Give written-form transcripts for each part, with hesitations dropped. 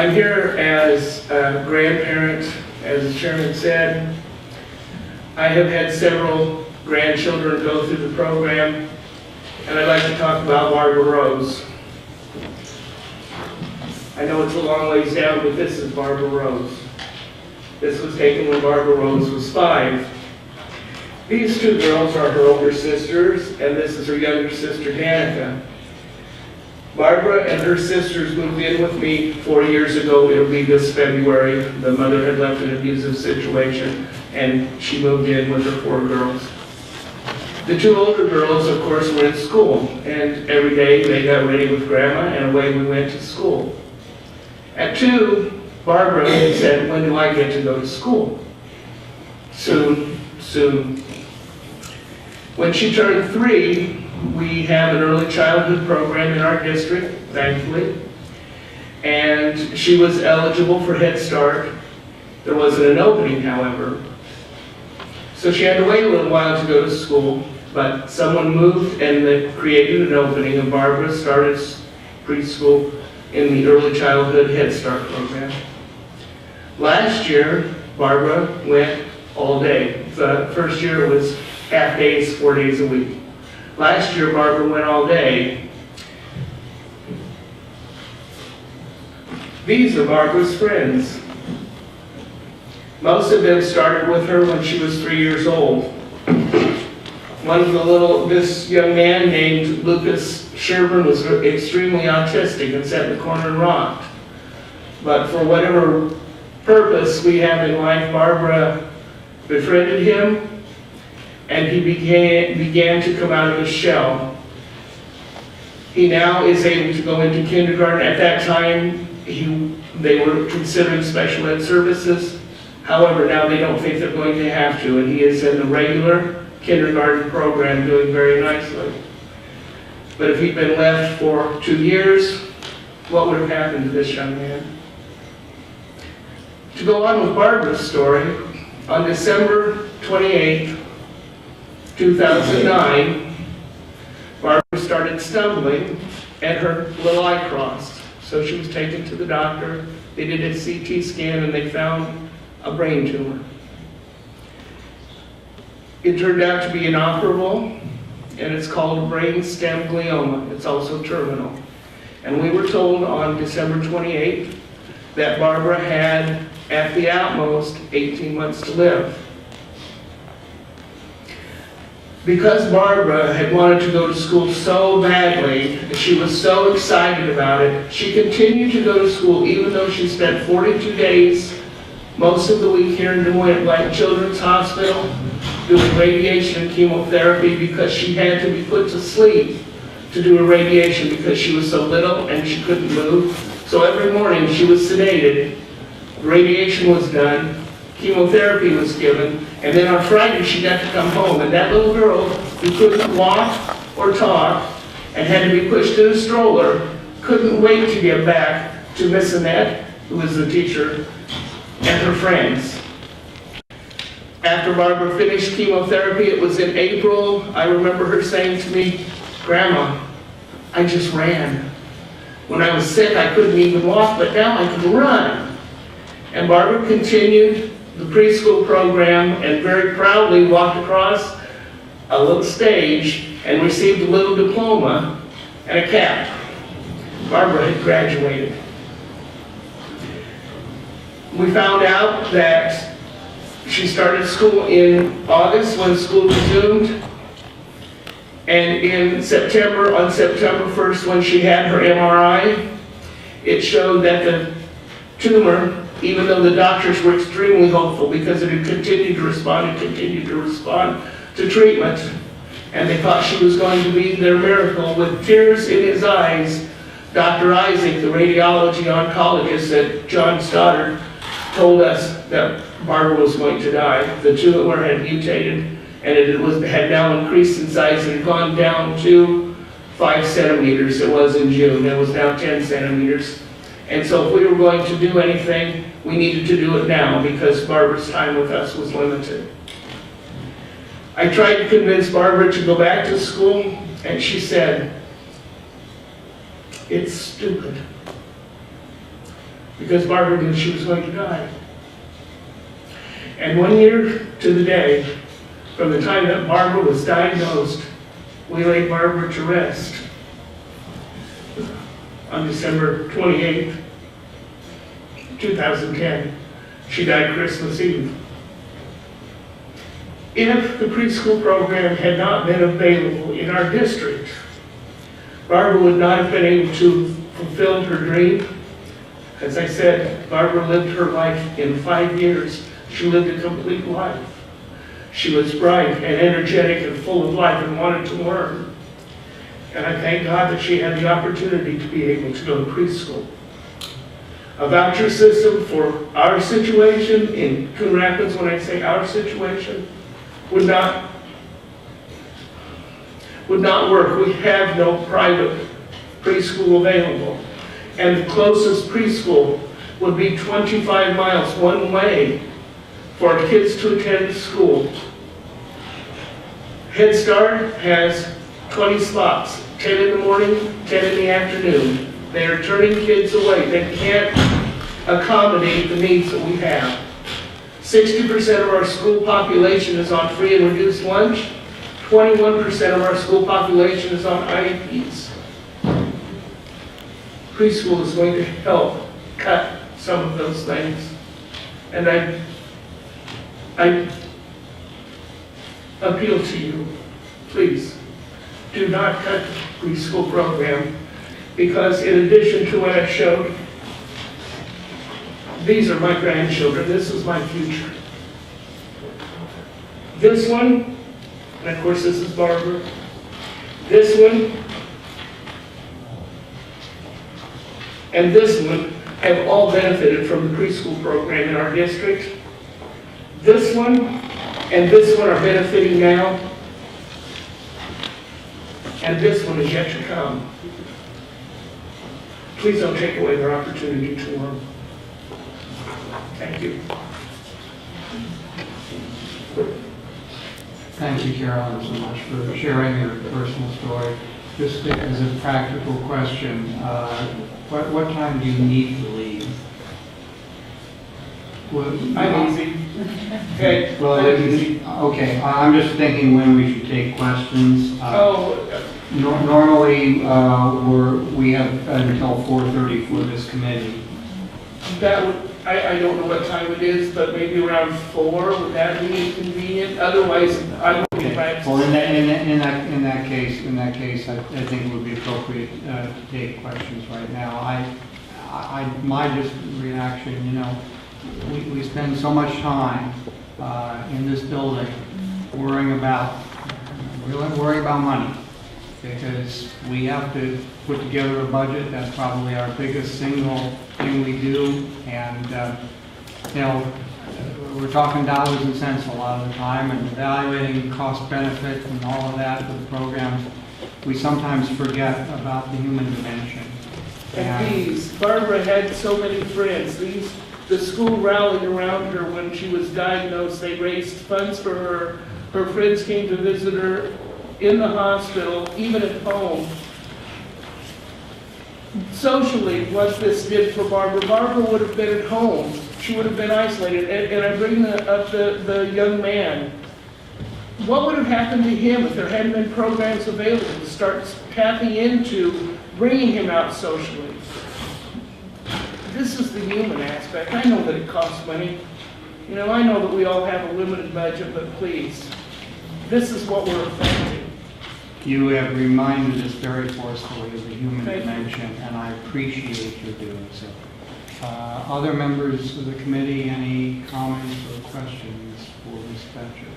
I'm here as a grandparent, as the chairman said. I have had several grandchildren go through the program, and I'd like to talk about Barbara Rose. I know it's a long ways down, but this is Barbara Rose. This was taken when Barbara Rose was 5. These two girls are her older sisters, and this is her younger sister, Danica. Barbara and her sisters moved in with me 4 years ago. It'll be this February. The mother had left an abusive situation, and she moved in with her 4 girls. The 2 older girls, of course, were in school, and every day they got ready with Grandma, and away we went to school. At 2, Barbara said, "When do I get to go to school?" Soon, soon. When she turned 3, we have an early childhood program in our district, thankfully, and she was eligible for Head Start. There wasn't an opening, however. So she had to wait a little while to go to school, but someone moved and they created an opening, and Barbara started preschool in the early childhood Head Start program. Last year, Barbara went all day. The first year was half days, 4 days a week. Last year, Barbara went all day. These are Barbara's friends. Most of them started with her when she was 3 years old. This young man named Lucas Sherburne was extremely autistic and sat in the corner and rocked. But for whatever purpose we have in life, Barbara befriended him, and he began to come out of his shell. He now is able to go into kindergarten. At that time, they were considering special ed services. However, now they don't think they're going to have to, and he is in the regular kindergarten program doing very nicely. But if he'd been left for 2 years, what would have happened to this young man? To go on with Barbara's story, on December 28th, 2009, Barbara started stumbling and her little eye crossed. So she was taken to the doctor. They did a CT scan and they found a brain tumor. It turned out to be inoperable, and it's called brain stem glioma. It's also terminal. And we were told on December 28th that Barbara had, at the outmost, 18 months to live. Because Barbara had wanted to go to school so badly, and she was so excited about it, she continued to go to school even though she spent 42 days, most of the week here in Des Moines at Children's Hospital, doing radiation and chemotherapy because she had to be put to sleep to do a radiation because she was so little and she couldn't move. So every morning she was sedated, radiation was done, chemotherapy was given, and then on Friday she got to come home. And that little girl who couldn't walk or talk and had to be pushed in a stroller couldn't wait to get back to Miss Annette, who was the teacher, and her friends. After Barbara finished chemotherapy, it was in April, I remember her saying to me, "Grandma, I just ran. When I was sick, I couldn't even walk, but now I can run." And Barbara continued the preschool program and very proudly walked across a little stage and received a little diploma and a cap. Barbara had graduated. We found out that she started school in August when school resumed, and on September 1st when she had her MRI, it showed that the tumor, even though the doctors were extremely hopeful because it had continued to respond to treatment, and they thought she was going to be their miracle. With tears in his eyes, Dr. Isaac, the radiology oncologist at John Stoddard, told us that Barbara was going to die. The tumor had mutated, and it had now increased in size and gone down to 5 centimeters. It was in June. It was now 10 centimeters. And so if we were going to do anything, we needed to do it now because Barbara's time with us was limited. I tried to convince Barbara to go back to school, and she said, "It's stupid. because Barbara knew she was going to die. And 1 year to the day, from the time that Barbara was diagnosed, we laid Barbara to rest on December 28th, 2010. She died Christmas Eve. If the preschool program had not been available in our district, Barbara would not have been able to fulfill her dream. As I said, Barbara lived her life in 5 years. She lived a complete life. She was bright and energetic and full of life and wanted to learn. And I thank God that she had the opportunity to be able to go to preschool. A voucher system for our situation in Coon Rapids, when I say our situation, would not work. We have no private preschool available. And the closest preschool would be 25 miles one way for kids to attend school. Head Start has 20 spots, 10 in the morning, 10 in the afternoon. They are turning kids away. They can't accommodate the needs that we have. 60% of our school population is on free and reduced lunch. 21% of our school population is on IEPs. Preschool is going to help cut some of those things. And I appeal to you, please, do not cut the preschool program, because in addition to what I showed, these are my grandchildren. This is my future. This one, and of course this is Barbara. This one, and this one have all benefited from the preschool program in our district. This one and this one are benefiting now, and this one is yet to come. Please don't take away their opportunity to learn. Thank you. Thank you, Carolyn, so much for sharing your personal story. Just as a practical question, what time do you need to leave? I'm easy. Okay. Well, okay. I'm just thinking when we should take questions. Normally, we have until 4:30 for this committee. That would, I don't know what time it is, but maybe around 4. Would that be convenient? Otherwise, I will be back. Well, in that case, I think it would be appropriate to take questions right now. My just reaction, you know, we spend so much time in this building worrying about money, because we have to put together a budget. That's probably our biggest single thing we do, and you know, we're talking dollars and cents a lot of the time, and evaluating cost benefit and all of that for the programs. We sometimes forget about the human dimension. And please, Barbara had so many friends. The school rallied around her when she was diagnosed. They raised funds for her. Her friends came to visit her in the hospital, even at home. Socially, what this did for Barbara would have been at home. She would have been isolated. And I bring up the young man. What would have happened to him if there hadn't been programs available to start tapping into bringing him out socially? This is the human aspect. I know that it costs money. You know, I know that we all have a limited budget, but please, this is what we're affecting. You have reminded us very forcefully of the human dimension, and I appreciate your doing so. Other members of the committee, any comments or questions for Ms. Fetcher?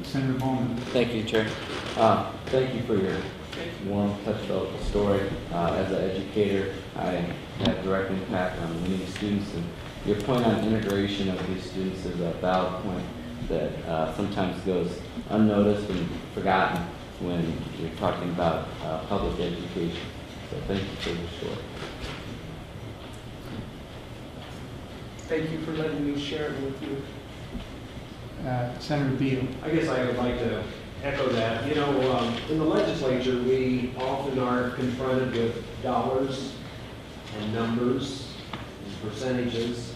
Senator Bowman. Thank you, Chair. Thank you for your warm, touchfelt story. As an educator, I have direct impact on many students, and your point on integration of these students is a valid point that sometimes goes unnoticed and forgotten when you're talking about public education. So thank you for your story. Thank you for letting me share it with you. Senator Beal. I guess I would like to echo that. You know, in the legislature, we often are confronted with dollars and numbers and percentages.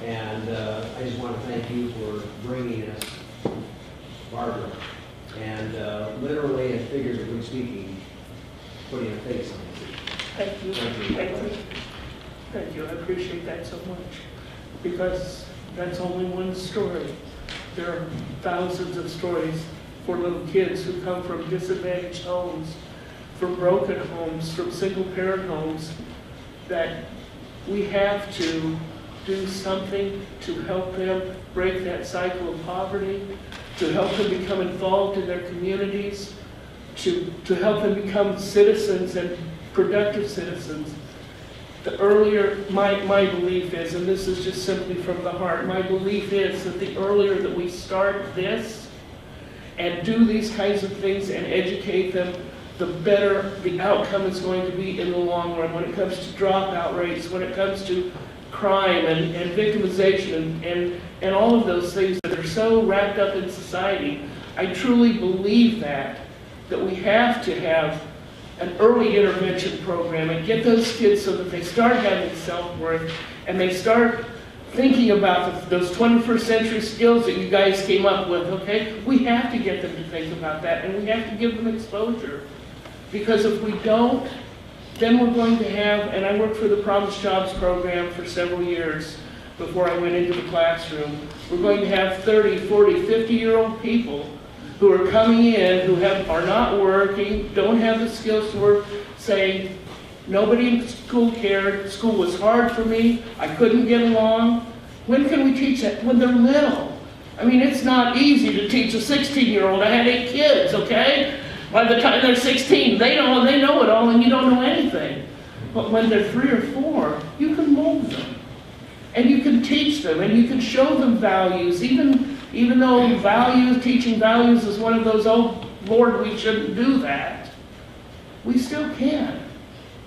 And I just want to thank you for bringing us Barbara. And literally and figuratively speaking, putting a face on it. Thank you. Thank you. I appreciate that so much. Because that's only one story. There are thousands of stories for little kids who come from disadvantaged homes, from broken homes, from single-parent homes, that we have to do something to help them break that cycle of poverty, to help them become involved in their communities, to help them become citizens and productive citizens. The earlier, my belief is, and this is just simply from the heart, my belief is that the earlier that we start this and do these kinds of things and educate them, the better the outcome is going to be in the long run when it comes to dropout rates, when it comes to crime and victimization and all of those things that are so wrapped up in society. I truly believe that we have to have an early intervention program and get those kids so that they start having self-worth and they start thinking about those 21st century skills that you guys came up with, okay? We have to get them to think about that, and we have to give them exposure. Because if we don't, then we're going to have, and I worked for the Promise Jobs program for several years before I went into the classroom, we're going to have 30, 40, 50-year-old people who are coming in, who are not working, don't have the skills to work, saying, nobody in school cared, school was hard for me, I couldn't get along. When can we teach that? When they're little. I mean, it's not easy to teach a 16-year-old. I had 8 kids, okay? By the time they're 16, they know it all and you don't know anything. But when they're 3 or 4, you can mold them. And you can teach them and you can show them values, even though teaching values is one of those, oh, Lord, we shouldn't do that. We still can.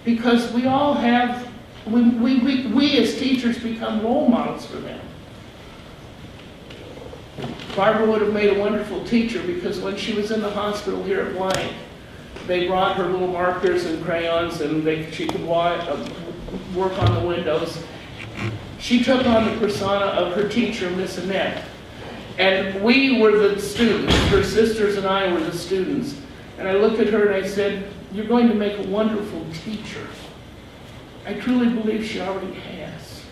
Because we all have, we as teachers become role models for them. Barbara would have made a wonderful teacher because when she was in the hospital here at Blank, they brought her little markers and crayons and she could work on the windows. She took on the persona of her teacher, Miss Annette. And we were the students, her sisters and I were the students. And I looked at her and I said, you're going to make a wonderful teacher. I truly believe she already has.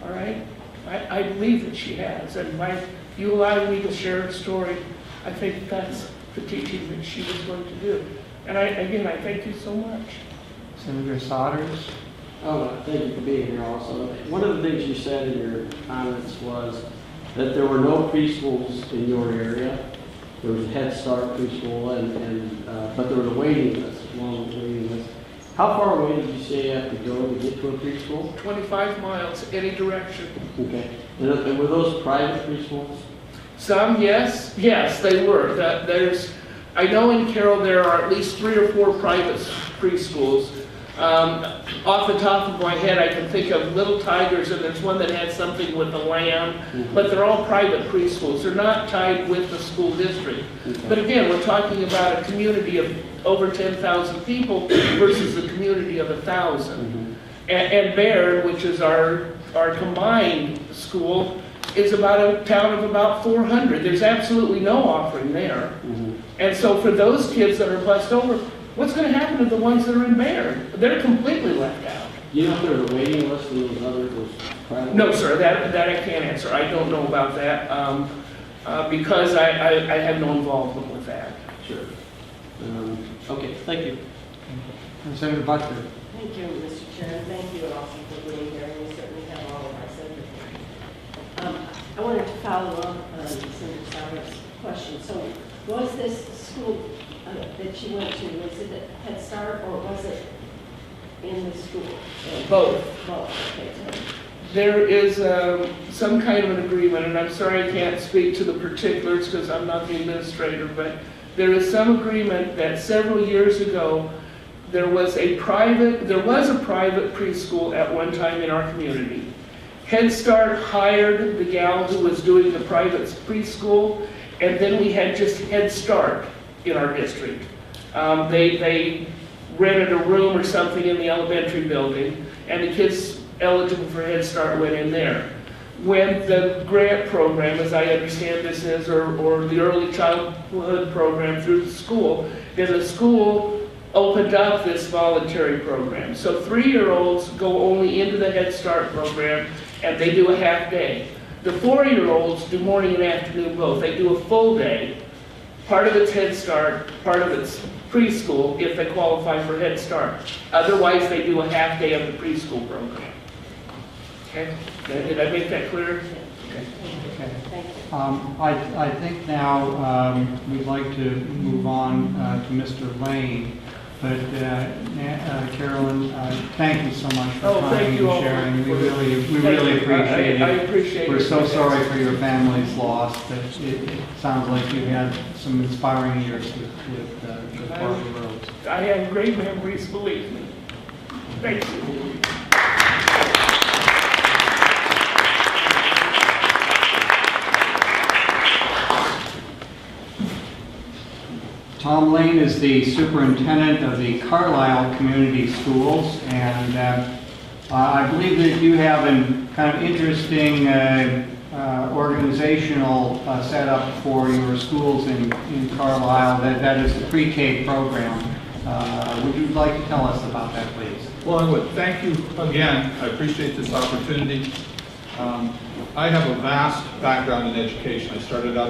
All right? I believe that she has. And if you allow me to share a story, I think that's the teaching that she was going to do. And I thank you so much. Senator Sodders? Oh, thank you for being here also. One of the things you said in your comments was that there were no preschools in your area. There was a Head Start preschool, but there was a waiting list, a long waiting list. How far away did you say you have to go to get to a preschool? 25 miles, any direction. Okay. And were those private preschools? Some, yes. Yes, they were. I know in Carroll there are at least 3 or 4 private preschools. Off the top of my head, I can think of Little Tigers, and there's one that had something with the land, but they're all private preschools. They're not tied with the school district. Okay. But again, we're talking about a community of over 10,000 people versus a community of 1,000. And Baird, which is our combined school, is about a town of about 400. There's absolutely no offering there. And so for those kids that are blessed over, what's going to happen to the ones that are in Baird? They're completely left out. Do you know if there was a waiting list in those others? Private? No, sir, that I can't answer. I don't know about that because I have no involvement with that. Sure. Okay, thank you. And Senator Butler? Thank you, Mr. Chair, and thank you also for being here, and we certainly have all of our sympathy. I wanted to follow up on Senator Sauer's question. So was this school that she went to, was it at Head Start or was it in the school? Both. Both, okay. There is some kind of an agreement, and I'm sorry I can't speak to the particulars because I'm not the administrator, but there is some agreement that several years ago there was a private preschool at one time in our community. Head Start hired the gal who was doing the private preschool, And then we had just Head Start in our district. They rented a room or something in the elementary building, and the kids eligible for Head Start went in there. When the grant program, as I understand this is, or the early childhood program through the school, then the school opened up this voluntary program. So 3-year-olds go only into the Head Start program, and they do a half day. The 4-year-olds do morning and afternoon both. They do a full day. Part of it's Head Start, part of it's preschool if they qualify for Head Start. Otherwise, they do a half day of the preschool program. Okay? Did I make that clear? Okay. Okay. Thank you. I think now we'd like to move on to Mr. Lane, but Carolyn, thank you so much for Oh, coming thank and you all sharing. We for- really appreciate it. I appreciate it. We're so sorry for your family's loss, but it sounds like you had some inspiring years with Barbara Rhodes. I have great memories, believe me. Thank you. Tom Lane is the superintendent of the Carlisle Community Schools, and I believe that you have a kind of interesting organizational setup for your schools in Carlisle. That is the pre-K program. Would you like to tell us about that, please? Well, I would. Thank you again. I appreciate this opportunity. I have a vast background in education. I started out as